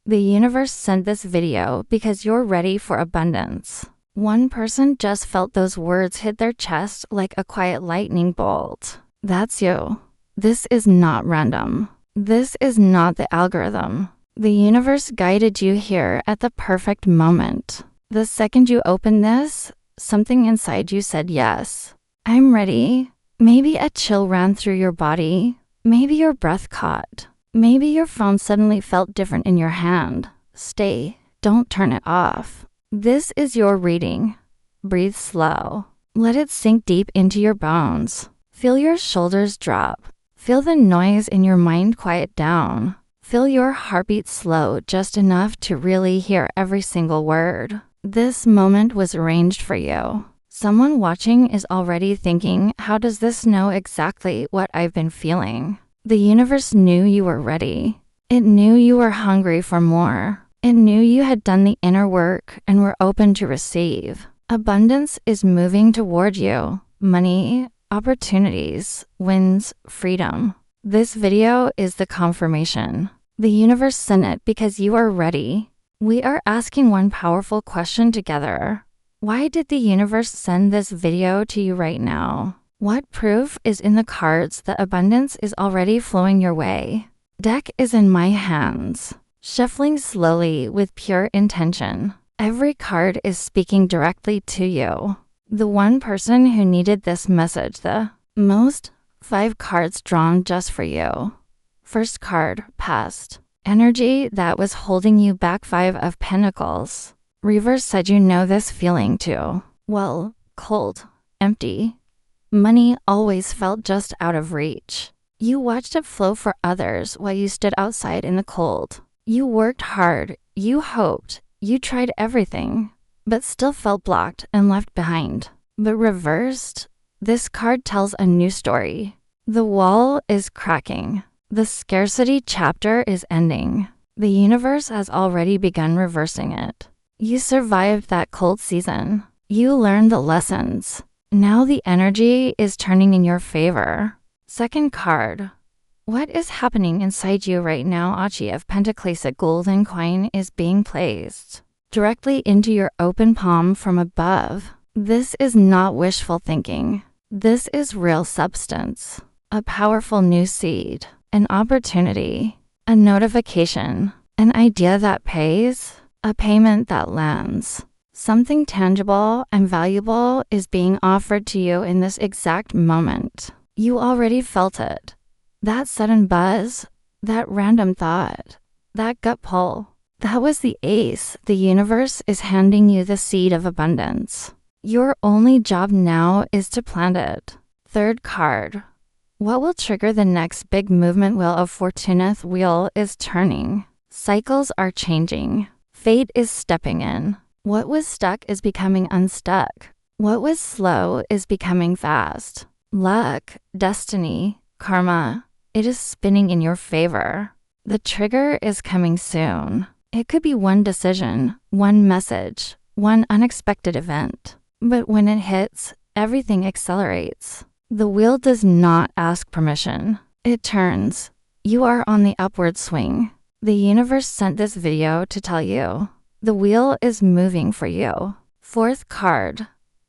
The universe sent this video because you're ready for abundance. One person just felt those words hit their chest like a quiet lightning bolt. That's you. This is not random. This is not the algorithm. The universe guided you here at the perfect moment. The second you opened this, something inside you said yes. I'm ready. Maybe a chill ran through your body. Maybe your breath caught. Maybe your phone suddenly felt different in your hand. Stay. Don't turn it off. This is your reading. Breathe slow. Let it sink deep into your bones. Feel your shoulders drop. Feel the noise in your mind quiet down. Feel your heartbeat slow just enough to really hear every single word. This moment was arranged for you. Someone watching is already thinking, how does this know exactly what I've been feeling? The universe knew you were ready. It knew you were hungry for more. It knew you had done the inner work and were open to receive. Abundance is moving toward you. Money, opportunities, wins, freedom. This video is the confirmation. The universe sent it because you are ready. We are asking one powerful question together. Why did the universe send this video to you right now? What proof is in the cards that abundance is already flowing your way? Deck is in my hands. Shuffling slowly with pure intention. Every card is speaking directly to you. The one person who needed this message the most. 5 cards drawn just for you. First card, past. Energy that was holding you back. 5 of Pentacles. Reverse said you know this feeling too. Well, cold, empty. Money always felt just out of reach. You watched it flow for others while you stood outside in the cold. You worked hard, you hoped, you tried everything, but still felt blocked and left behind. But reversed, this card tells a new story. The wall is cracking. The scarcity chapter is ending. The universe has already begun reversing it. You survived that cold season. You learned the lessons. Now the energy is turning in your favor. Second card. What is happening inside you right now? Achi of Pentacles. A golden coin is being placed directly into your open palm from above. This is not wishful thinking. This is real substance. A powerful new seed. An opportunity. A notification. An idea that pays. A payment that lands. Something tangible and valuable is being offered to you in this exact moment. You already felt it. That sudden buzz, that random thought, that gut pull, that was the ace. The universe is handing you the seed of abundance. Your only job now is to plant it. Third card. What will trigger the next big movement? Wheel of Fortune. Wheel is turning. Cycles are changing. Fate is stepping in. What was stuck is becoming unstuck. What was slow is becoming fast. Luck, destiny, karma. It is spinning in your favor. The trigger is coming soon. It could be one decision, one message, one unexpected event. But when it hits, everything accelerates. The wheel does not ask permission. It turns. You are on the upward swing. The universe sent this video to tell you. The wheel is moving for you. Fourth card.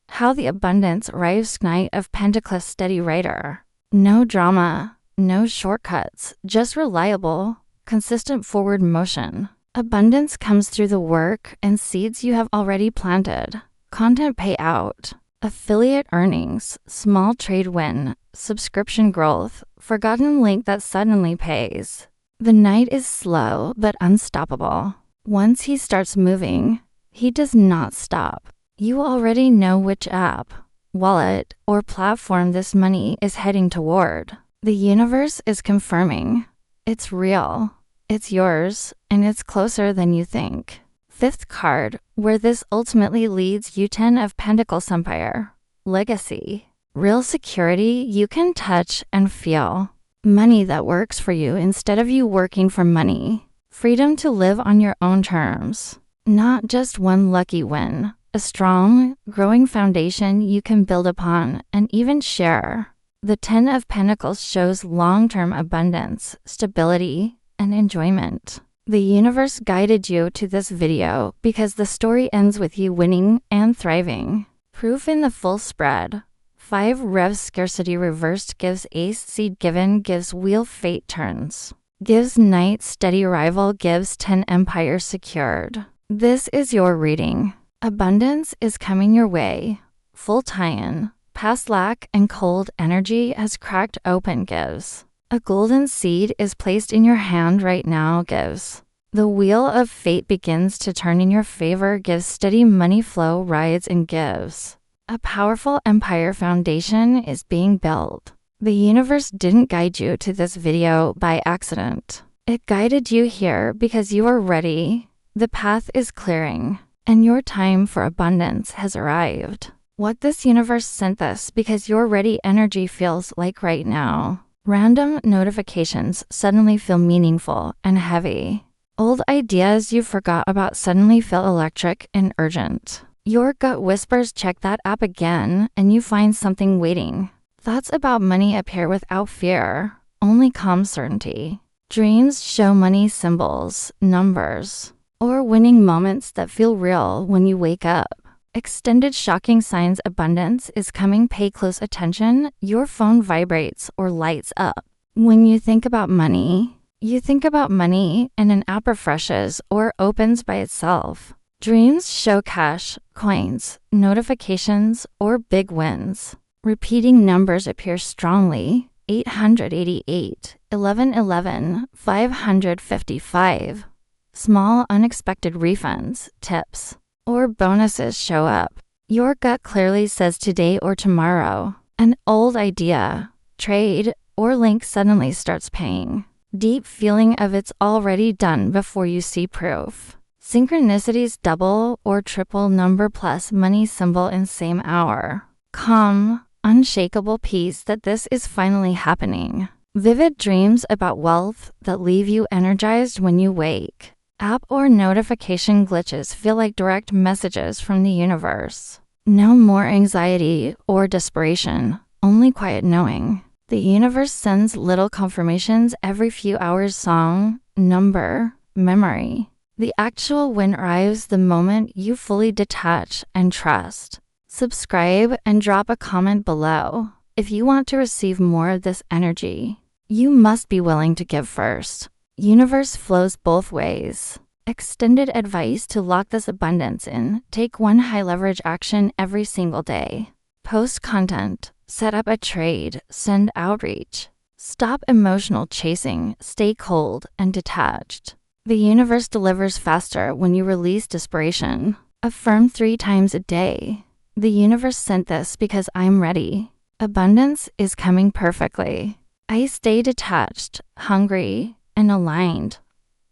How the abundance arrives. Knight of Pentacles. Steady rider. No drama. No shortcuts, just reliable, consistent forward motion. Abundance comes through the work and seeds you have already planted. Content payout, affiliate earnings, small trade win, subscription growth, forgotten link that suddenly pays. The knight is slow but unstoppable. Once he starts moving, he does not stop. You already know which app, wallet, or platform this money is heading toward. The universe is confirming. It's real, it's yours, and it's closer than you think. Fifth card, where this ultimately leads you. 10 of Pentacles. Empire. Legacy. Real security you can touch and feel. Money that works for you instead of you working for money. Freedom to live on your own terms. Not just one lucky win. A strong, growing foundation you can build upon and even share. The 10 of Pentacles shows long-term abundance, stability, and enjoyment. The universe guided you to this video because the story ends with you winning and thriving. Proof in the full spread. 5 Rev scarcity reversed gives ace seed given gives wheel fate turns. Gives knight steady arrival gives 10 empire secured. This is your reading. Abundance is coming your way. Full tie-in. Past lack and cold energy has cracked open gives. A golden seed is placed in your hand right now gives. The wheel of fate begins to turn in your favor gives steady money flow rides and gives. A powerful empire foundation is being built. The universe didn't guide you to this video by accident. It guided you here because you are ready. The path is clearing, and your time for abundance has arrived. What this universe sent this because your ready energy feels like right now. Random notifications suddenly feel meaningful and heavy. Old ideas you forgot about suddenly feel electric and urgent. Your gut whispers check that app again and you find something waiting. Thoughts about money appear without fear, only calm certainty. Dreams show money symbols, numbers, or winning moments that feel real when you wake up. Extended shocking signs abundance is coming. Pay close attention. Your phone vibrates or lights up. When you think about money, and an app refreshes or opens by itself. Dreams show cash, coins, notifications, or big wins. Repeating numbers appear strongly. 888, 1111, 555. Small unexpected refunds, tips, or bonuses show up. Your gut clearly says today or tomorrow. An old idea, trade, or link suddenly starts paying. Deep feeling of it's already done before you see proof. Synchronicities double or triple number plus money symbol in same hour. Calm, unshakable peace that this is finally happening. Vivid dreams about wealth that leave you energized when you wake. App or notification glitches feel like direct messages from the universe. No more anxiety or desperation, only quiet knowing. The universe sends little confirmations every few hours. Song, number, memory. The actual win arrives the moment you fully detach and trust. Subscribe and drop a comment below. If you want to receive more of this energy, you must be willing to give first. Universe flows both ways. Extended advice to lock this abundance in. Take one high leverage action every single day. Post content. Set up a trade. Send outreach. Stop emotional chasing. Stay cold and detached. The universe delivers faster when you release desperation. Affirm 3 times a day. The universe sent this because I'm ready. Abundance is coming perfectly. I stay detached, hungry, and aligned.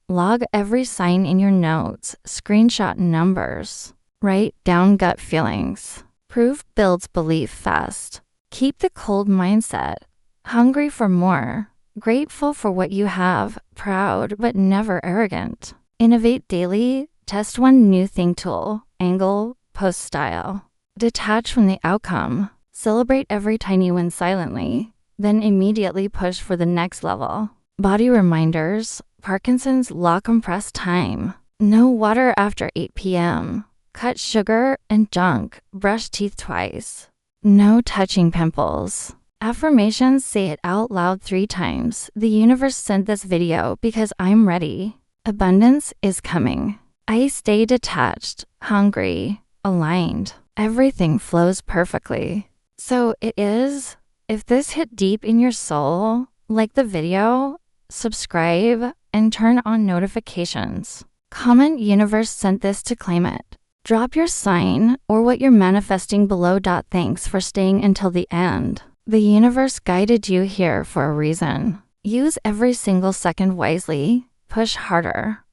Log every sign in your notes. Screenshot numbers. Write down gut feelings. Proof builds belief fast. Keep the cold mindset. Hungry for more. Grateful for what you have. Proud but never arrogant. Innovate daily. Test one new thing tool. Angle, post style. Detach from the outcome. Celebrate every tiny win silently. Then immediately push for the next level. Body reminders. Parkinson's law compress time. No water after 8 p.m. Cut sugar and junk. Brush teeth twice. No touching pimples. Affirmations, say it out loud 3 times. The universe sent this video because I'm ready. Abundance is coming. I stay detached, hungry, aligned. Everything flows perfectly. So it is. If this hit deep in your soul, like the video, subscribe, and turn on notifications. Comment universe sent this to claim it. Drop your sign or what you're manifesting below. Thanks for staying until the end. The universe guided you here for a reason. Use every single second wisely. Push harder.